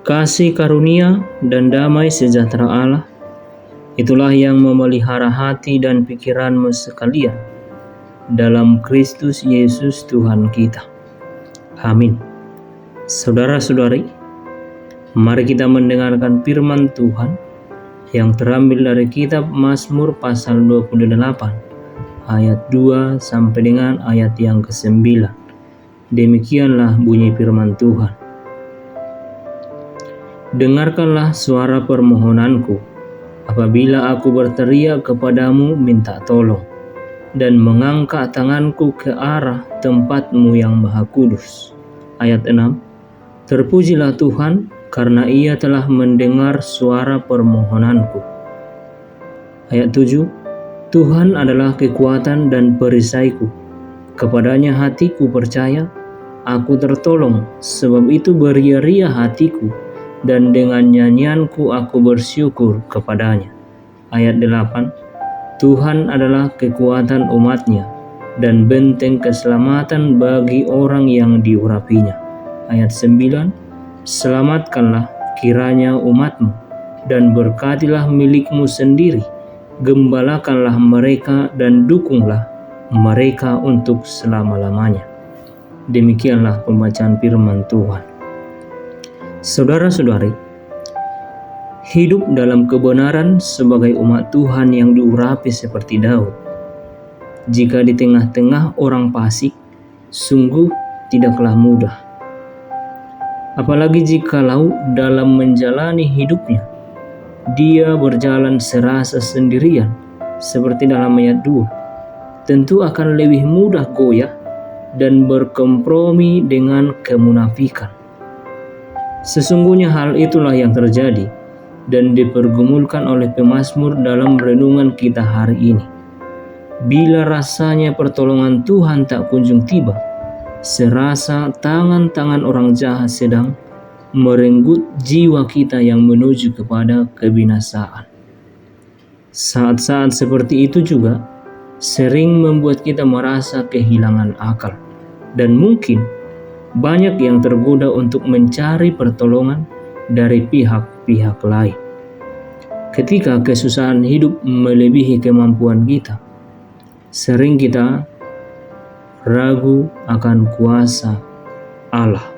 Kasih karunia dan damai sejahtera Allah, itulah yang memelihara hati dan pikiranmu sekalian dalam Kristus Yesus Tuhan kita. Amin. Saudara-saudari, mari kita mendengarkan firman Tuhan yang terambil dari kitab Mazmur pasal 28 ayat 2 sampai dengan ayat yang ke-9. Demikianlah bunyi firman Tuhan. Dengarkanlah suara permohonanku apabila aku berteriak kepadamu minta tolong dan mengangkat tanganku ke arah tempat-Mu yang maha kudus. Ayat 6. Terpujilah Tuhan karena Ia telah mendengar suara permohonanku. Ayat 7. Tuhan adalah kekuatan dan perisaiku, kepadanya hatiku percaya, aku tertolong, sebab itu beria-ria hatiku, dan dengan nyanyianku aku bersyukur kepadanya. Ayat 8. Tuhan adalah kekuatan umat-Nya dan benteng keselamatan bagi orang yang diurapinya. Ayat 9. Selamatkanlah kiranya umat-Mu dan berkatilah milik-Mu sendiri. Gembalakanlah mereka dan dukunglah mereka untuk selama-lamanya. Demikianlah pembacaan firman Tuhan. Saudara-saudari, hidup dalam kebenaran sebagai umat Tuhan yang diurapi seperti Daud, jika di tengah-tengah orang fasik, sungguh tidaklah mudah. Apalagi jikalau dalam menjalani hidupnya, dia berjalan serasa sendirian, seperti dalam ayat 2, tentu akan lebih mudah goyah dan berkompromi dengan kemunafikan. Sesungguhnya hal itulah yang terjadi dan dipergumulkan oleh pemazmur dalam renungan kita hari ini. Bila rasanya pertolongan Tuhan tak kunjung tiba, serasa tangan-tangan orang jahat sedang merenggut jiwa kita yang menuju kepada kebinasaan. Saat-saat seperti itu juga sering membuat kita merasa kehilangan akal, dan mungkin banyak yang tergoda untuk mencari pertolongan dari pihak-pihak lain. Ketika kesusahan hidup melebihi kemampuan kita, sering kita ragu akan kuasa Allah.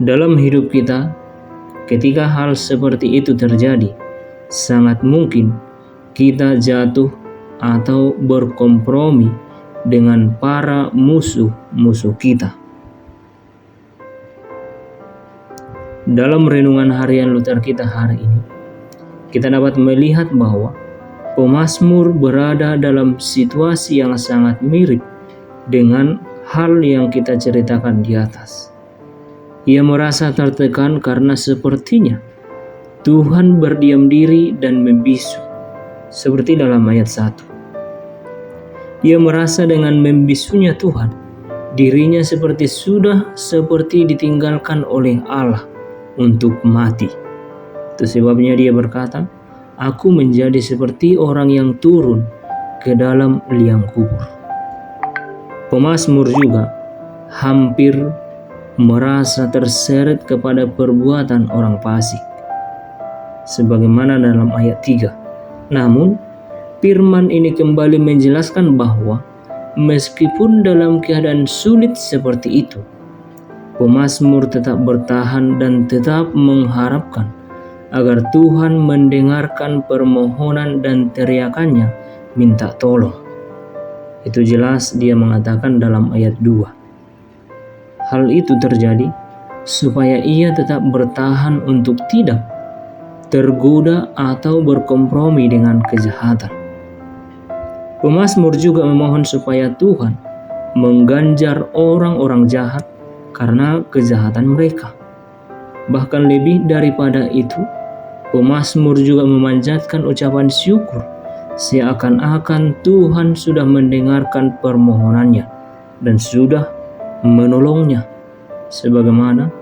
Dalam hidup kita, ketika hal seperti itu terjadi, sangat mungkin kita jatuh atau berkompromi dengan para musuh-musuh kita. Dalam renungan harian Luther kita hari ini, kita dapat melihat bahwa pemazmur berada dalam situasi yang sangat mirip dengan hal yang kita ceritakan di atas. Ia merasa tertekan karena sepertinya Tuhan berdiam diri dan membisu, seperti dalam ayat 1. Ia merasa dengan membisunya Tuhan, dirinya seperti ditinggalkan oleh Allah untuk mati. Itu sebabnya dia berkata, aku menjadi seperti orang yang turun ke dalam liang kubur. Pemazmur juga hampir merasa terseret kepada perbuatan orang fasik, sebagaimana dalam ayat 3. Namun, firman ini kembali menjelaskan bahwa meskipun dalam keadaan sulit seperti itu, pemazmur tetap bertahan dan tetap mengharapkan agar Tuhan mendengarkan permohonan dan teriakannya minta tolong. Itu jelas dia mengatakan dalam ayat 2. Hal itu terjadi supaya ia tetap bertahan untuk tidak tergoda atau berkompromi dengan kejahatan. Pemazmur juga memohon supaya Tuhan mengganjar orang-orang jahat karena kejahatan mereka. Bahkan lebih daripada itu, pemazmur juga memanjatkan ucapan syukur seakan-akan Tuhan sudah mendengarkan permohonannya dan sudah menolongnya, sebagaimana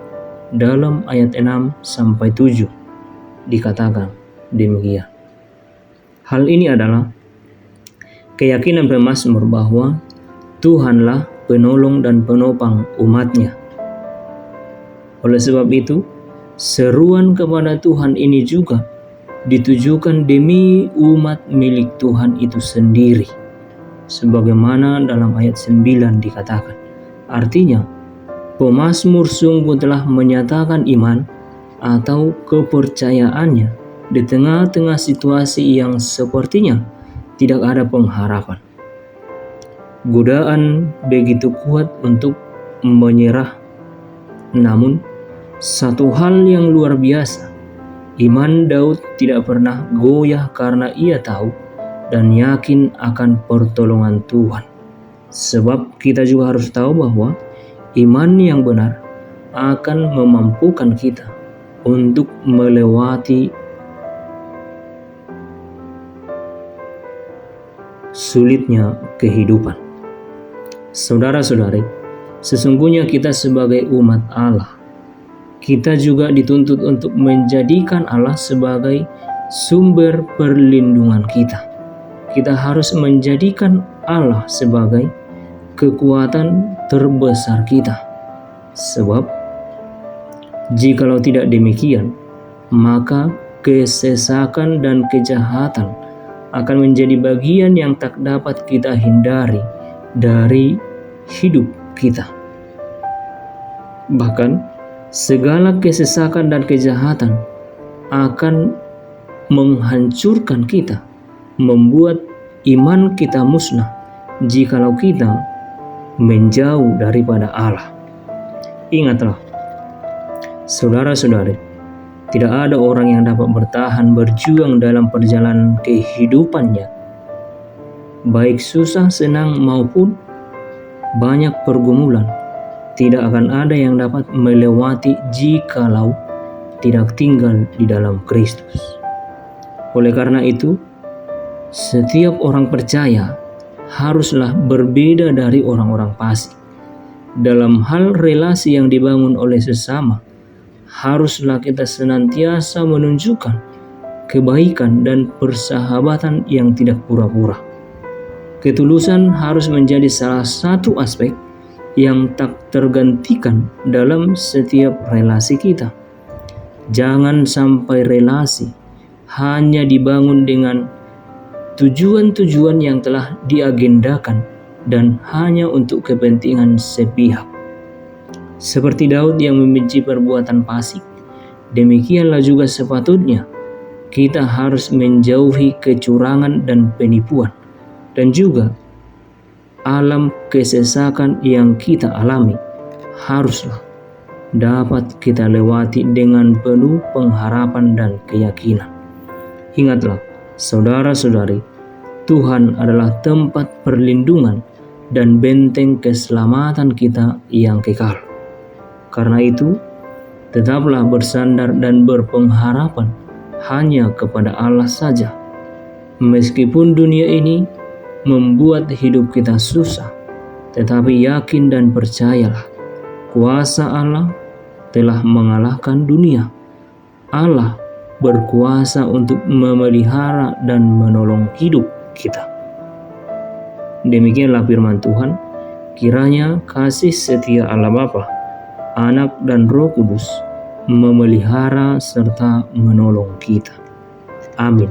dalam ayat 6 sampai 7 dikatakan demikian. Hal ini adalah keyakinan pemazmur bahwa Tuhanlah penolong dan penopang umat-Nya. Oleh sebab itu, Seruan kepada Tuhan ini juga ditujukan demi umat milik Tuhan itu sendiri, sebagaimana dalam ayat 9 dikatakan. Artinya, pemazmur sungguh telah menyatakan iman atau kepercayaannya di tengah-tengah situasi yang sepertinya tidak ada pengharapan. Godaan begitu kuat untuk menyerah, namun satu hal yang luar biasa, iman Daud tidak pernah goyah karena ia tahu dan yakin akan pertolongan Tuhan. Sebab kita juga harus tahu bahwa iman yang benar akan memampukan kita untuk melewati sulitnya kehidupan. Saudara-saudari, sesungguhnya kita sebagai umat Allah, kita juga dituntut untuk menjadikan Allah sebagai sumber perlindungan kita. Kita harus menjadikan Allah sebagai kekuatan terbesar kita. Sebab jikalau tidak demikian, maka kesesakan dan kejahatan akan menjadi bagian yang tak dapat kita hindari dari hidup kita. Bahkan segala kesesakan dan kejahatan akan menghancurkan kita, membuat iman kita musnah jikalau kita menjauh daripada Allah. Ingatlah, saudara-saudari, tidak ada orang yang dapat bertahan berjuang dalam perjalanan kehidupannya, baik susah, senang maupun banyak pergumulan. Tidak akan ada yang dapat melewati jikalau tidak tinggal di dalam Kristus. Oleh karena itu, setiap orang percaya haruslah berbeda dari orang-orang fasik. Dalam hal relasi yang dibangun oleh sesama, haruslah kita senantiasa menunjukkan kebaikan dan persahabatan yang tidak pura-pura. Ketulusan harus menjadi salah satu aspek yang tak tergantikan dalam setiap relasi kita. Jangan sampai relasi hanya dibangun dengan tujuan-tujuan yang telah diagendakan dan hanya untuk kepentingan sepihak. Seperti Daud yang membenci perbuatan fasik, demikianlah juga sepatutnya kita harus menjauhi kecurangan dan penipuan, dan juga alam kesesakan yang kita alami haruslah dapat kita lewati dengan penuh pengharapan dan keyakinan. Ingatlah, saudara-saudari, Tuhan adalah tempat perlindungan dan benteng keselamatan kita yang kekal. Karena itu, tetaplah bersandar dan berpengharapan hanya kepada Allah saja. Meskipun dunia ini membuat hidup kita susah, tetapi yakin dan percayalah, kuasa Allah telah mengalahkan dunia. Allah berkuasa untuk memelihara dan menolong hidup kita. Demikianlah firman Tuhan. Kiranya kasih setia Allah Bapa, Anak dan Roh Kudus memelihara serta menolong kita. Amin.